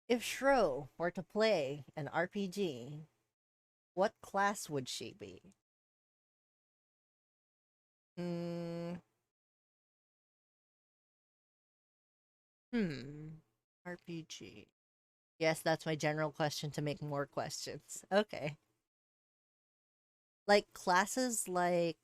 If Schro were to play an RPG, what class would she be? Hmm. Hmm. RPG. Yes, that's my general question to make more questions. Okay. Like classes like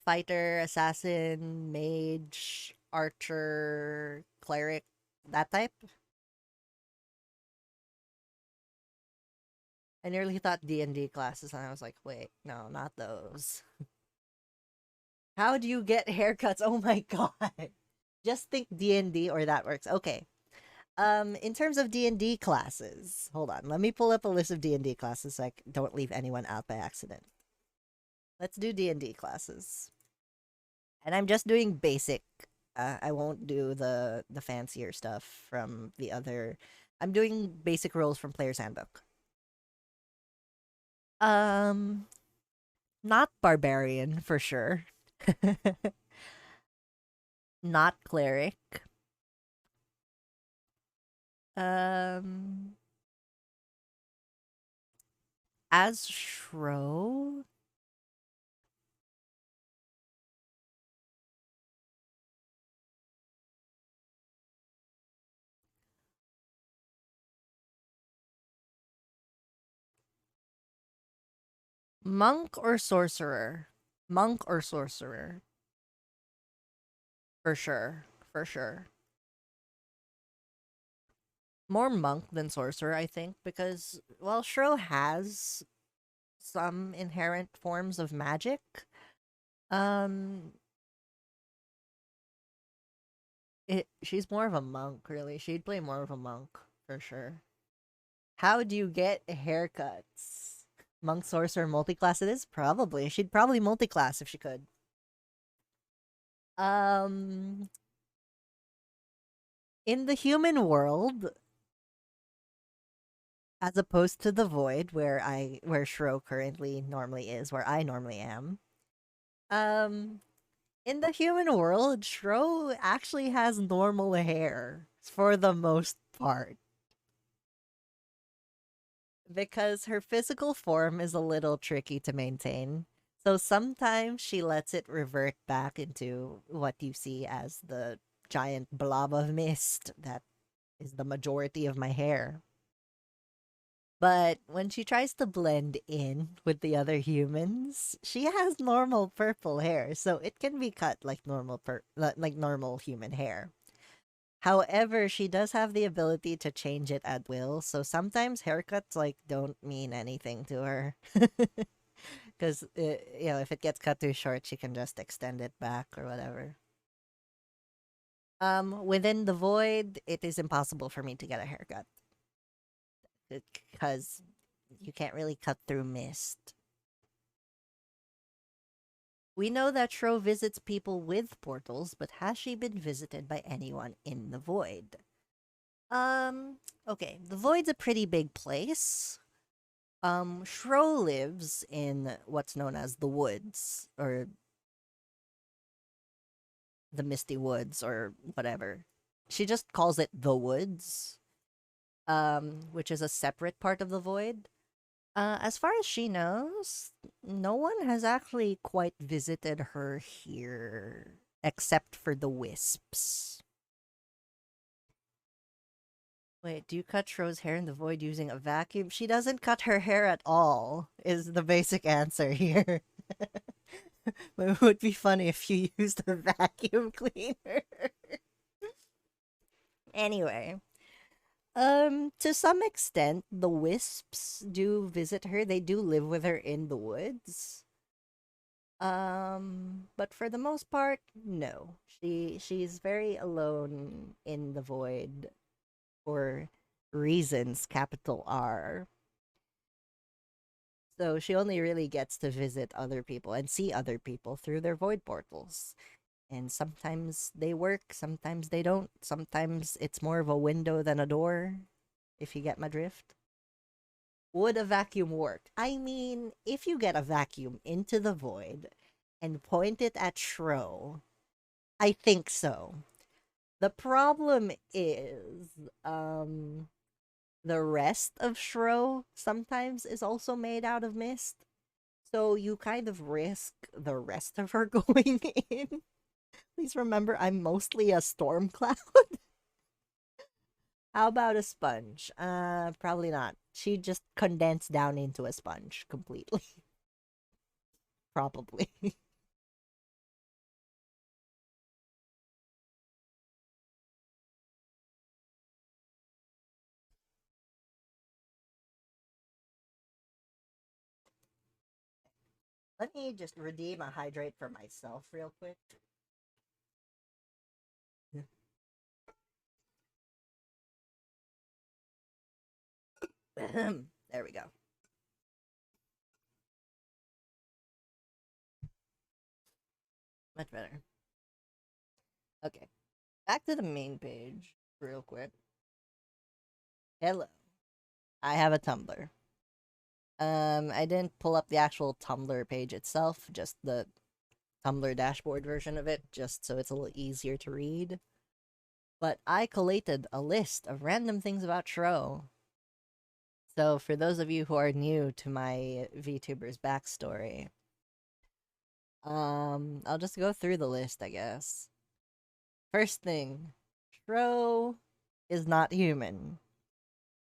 fighter, assassin, mage, archer, cleric, that type? I nearly thought D&D classes and I was like, wait, no, not those. How do you get haircuts? Oh my god. Just think D&D or that works. Okay. In terms of D&D classes, hold on. Let me pull up a list of D&D classes so I don't leave anyone out by accident. Let's do D&D classes. And I'm just doing basic. I won't do the fancier stuff from the other. I'm doing basic rules from Player's Handbook. Um, not barbarian for sure. Not cleric. Um, as Shro, monk or sorcerer? Monk or sorcerer? For sure. For sure. More monk than sorcerer, I think, because, well, Shro has some inherent forms of magic. Um, she's more of a monk, really. She'd play more of a monk, for sure. How do you get haircuts? Monk, sorcerer, multiclass it is? Probably. She'd probably multiclass if she could. Um, in the human world, as opposed to the void where Shro currently normally is, where I normally am. Um, in the human world, Shro actually has normal hair for the most part because her physical form is a little tricky to maintain. So sometimes she lets it revert back into what you see as the giant blob of mist that is the majority of my hair. But when she tries to blend in with the other humans, she has normal purple hair, so it can be cut like like normal human hair. However, she does have the ability to change it at will, so sometimes haircuts like don't mean anything to her. Because if it gets cut too short, she can just extend it back or whatever. Within the void, it is impossible for me to get a haircut because you can't really cut through mist. We know that Shro visits people with portals, but has she been visited by anyone in the void? Um, okay, the void's a pretty big place. Shro lives in what's known as the woods, or the Misty Woods, or whatever. She just calls it the woods, which is a separate part of the void. As far as she knows, no one has actually quite visited her here except for the wisps. Wait, do you cut Shro's hair in the void using a vacuum? She doesn't cut her hair at all, is the basic answer here. But it would be funny if you used a vacuum cleaner. Anyway, to some extent, the wisps do visit her. They do live with her in the woods. But for the most part, no. She's very alone in the void for reasons, capital R. So she only really gets to visit other people and see other people through their void portals. And sometimes they work, sometimes they don't. Sometimes it's more of a window than a door, if you get my drift. Would a vacuum work? I mean, if you get a vacuum into the void and point it at Shro, I think so. The problem is, the rest of Schro sometimes is also made out of mist. So you kind of risk the rest of her going in. Please remember, I'm mostly a storm cloud. How about a sponge? Probably not. She just condensed down into a sponge completely. Probably. Let me just redeem a hydrate for myself real quick. There we go. Much better. Okay. Back to the main page real quick. Hello. I have a Tumblr. I didn't pull up the actual Tumblr page itself, just the Tumblr dashboard version of it, just so it's a little easier to read. But I collated a list of random things about Schro. So for those of you who are new to my VTuber's backstory, I'll just go through the list, I guess. First thing, Schro is not human.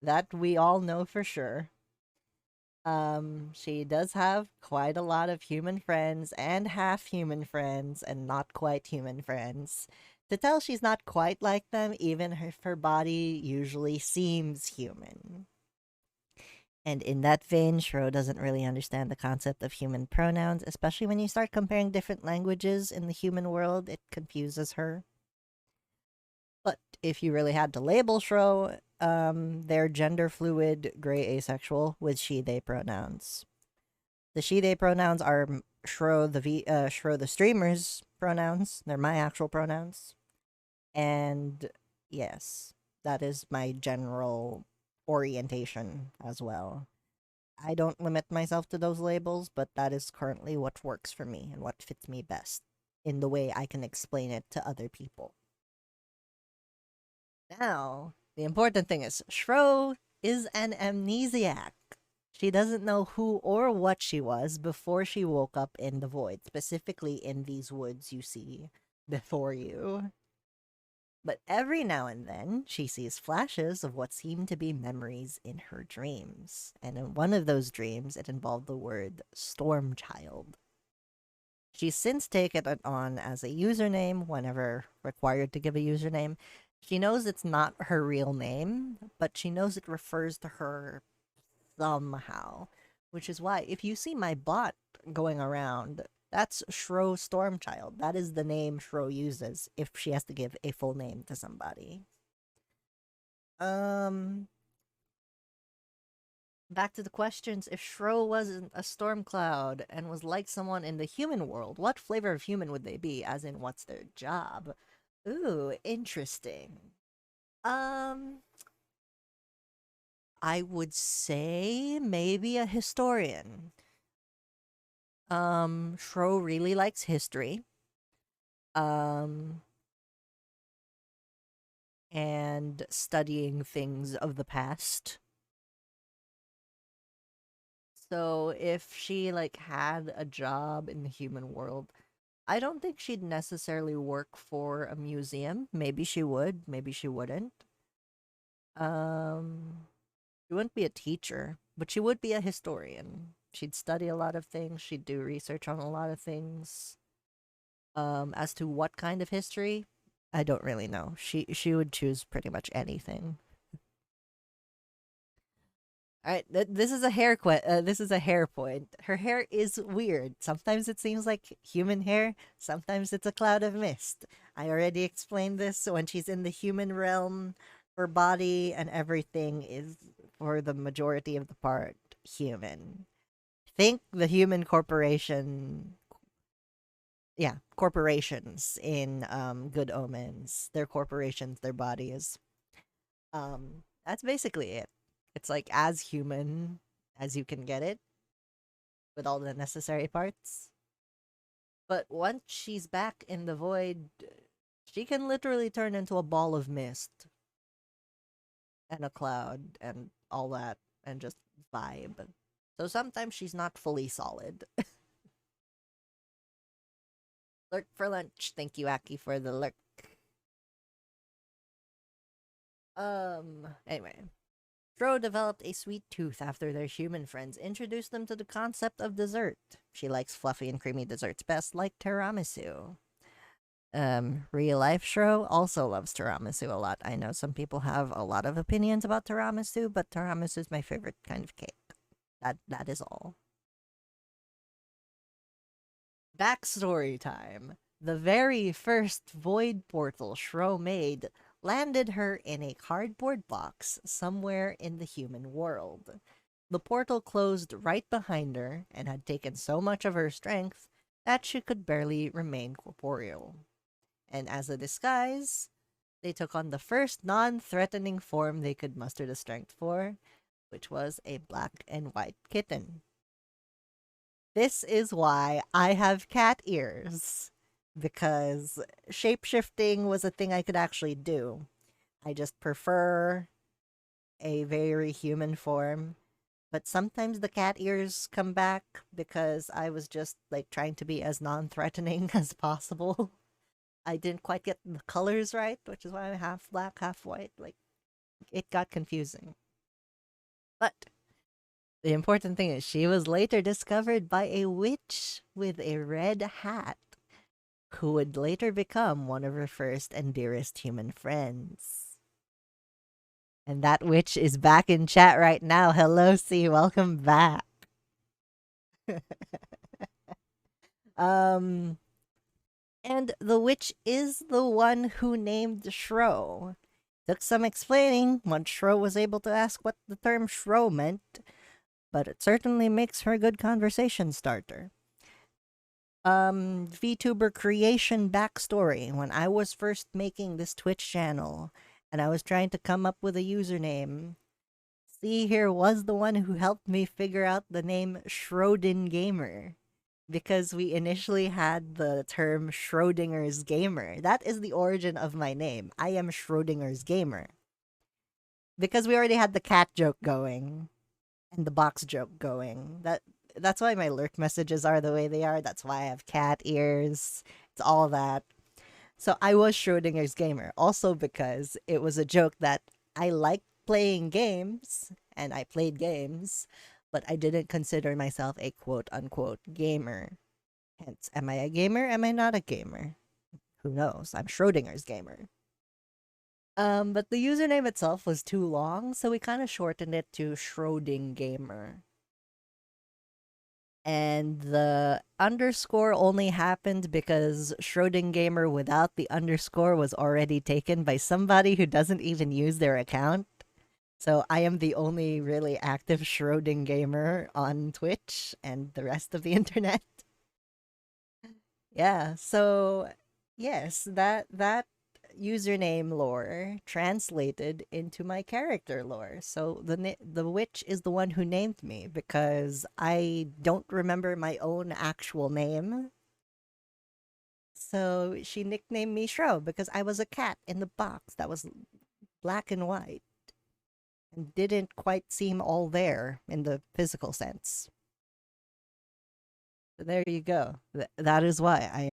That we all know for sure. She does have quite a lot of human friends and half human friends and not quite human friends. To tell she's not quite like them, even if her body usually seems human. And in that vein, Shro doesn't really understand the concept of human pronouns, especially when you start comparing different languages in the human world, it confuses her. But if you really had to label Shro, they're gender fluid, gray asexual with she they pronouns. The she they pronouns are Shro the streamer's pronouns. They're my actual pronouns. And yes, that is my general orientation as well. I don't limit myself to those labels, but that is currently what works for me and what fits me best in the way I can explain it to other people. Now, the important thing is Shro is an amnesiac. She doesn't know who or what she was before she woke up in the void, specifically in these woods you see before you. But every now and then, she sees flashes of what seem to be memories in her dreams. And in one of those dreams, it involved the word Storm Child. She's since taken it on as a username whenever required to give a username. She knows it's not her real name, but she knows it refers to her somehow. Which is why, if you see my bot going around, that's Shro Stormchild. That is the name Shro uses if she has to give a full name to somebody. Um, Back to the questions. If Shro wasn't a storm cloud and was like someone in the human world, what flavor of human would they be? As in, what's their job? Ooh, interesting. Um, I would say maybe a historian. Shro really likes history. Um, and studying things of the past. So if she like had a job in the human world, I don't think she'd necessarily work for a museum. Maybe she would, maybe she wouldn't. Um she wouldn't be a teacher, but she would be a historian. She'd study a lot of things, she'd do research on a lot of things. As to what kind of history, I don't really know. She would choose pretty much anything. All right, this is a this is a hair point. Her hair is weird. Sometimes it seems like human hair. Sometimes it's a cloud of mist. I already explained this. When she's in the human realm, her body and everything is, for the majority of the part, human. Think the human corporation. Yeah, corporations in Good Omens. Their corporations, their bodies. That's basically it. It's like as human as you can get it with all the necessary parts. But once she's back in the void, She can literally turn into a ball of mist and a cloud and all that and just vibe. So sometimes she's not fully solid. Lurk for lunch. Thank you, Aki, for the lurk. Anyway. Schro developed a sweet tooth after their human friends introduced them to the concept of dessert. She likes fluffy and creamy desserts best, like tiramisu. Real life Schro also loves tiramisu a lot. I know some people have a lot of opinions about tiramisu, but tiramisu is my favorite kind of cake. That is all. Backstory time. The very first void portal Schro made landed her in a cardboard box somewhere in the human world. The portal closed right behind her and had taken so much of her strength that she could barely remain corporeal. And as a disguise, they took on the first non-threatening form they could muster the strength for, which was a black and white kitten. This is why I have cat ears, because shapeshifting was a thing I could actually do. I just prefer a very human form. But sometimes the cat ears come back because I was just like trying to be as non-threatening as possible. I didn't quite get the colors right, which is why I'm half black, half white. Like, it got confusing. But the important thing is she was later discovered by a witch with a red hat, who would later become one of her first and dearest human friends. And that witch is back in chat right now. Hello, C. Welcome back. um, and the witch is the one who named Schro. Took some explaining once Schro was able to ask what the term Schro meant, but it certainly makes her a good conversation starter. VTuber creation backstory. When I was first making this Twitch channel and I was trying to come up with a username, C here was the one who helped me figure out the name Schrodin Gamer. Because we initially had the term Schrodinger's Gamer. That is the origin of my name. I am Schrodinger's Gamer. Because we already had the cat joke going and the box joke going. That's why my lurk messages are the way they are. That's why I have cat ears. It's all that. So I was Schrodinger's Gamer. Also because it was a joke that I liked playing games and I played games, but I didn't consider myself a quote-unquote gamer. Hence, am I a gamer? Am I not a gamer? Who knows? I'm Schrodinger's Gamer. But the username itself was too long, so we kind of shortened it to Schroding Gamer. And the underscore only happened because Schroding Gamer without the underscore was already taken by somebody who doesn't even use their account. So I am the only really active Schroding Gamer on Twitch and the rest of the internet. Yeah, so yes, that username lore translated into my character lore. So the witch is the one who named me because I don't remember my own actual name. So she nicknamed me Schro because I was a cat in the box that was black and white and didn't quite seem all there in the physical sense. So there you go. That is why I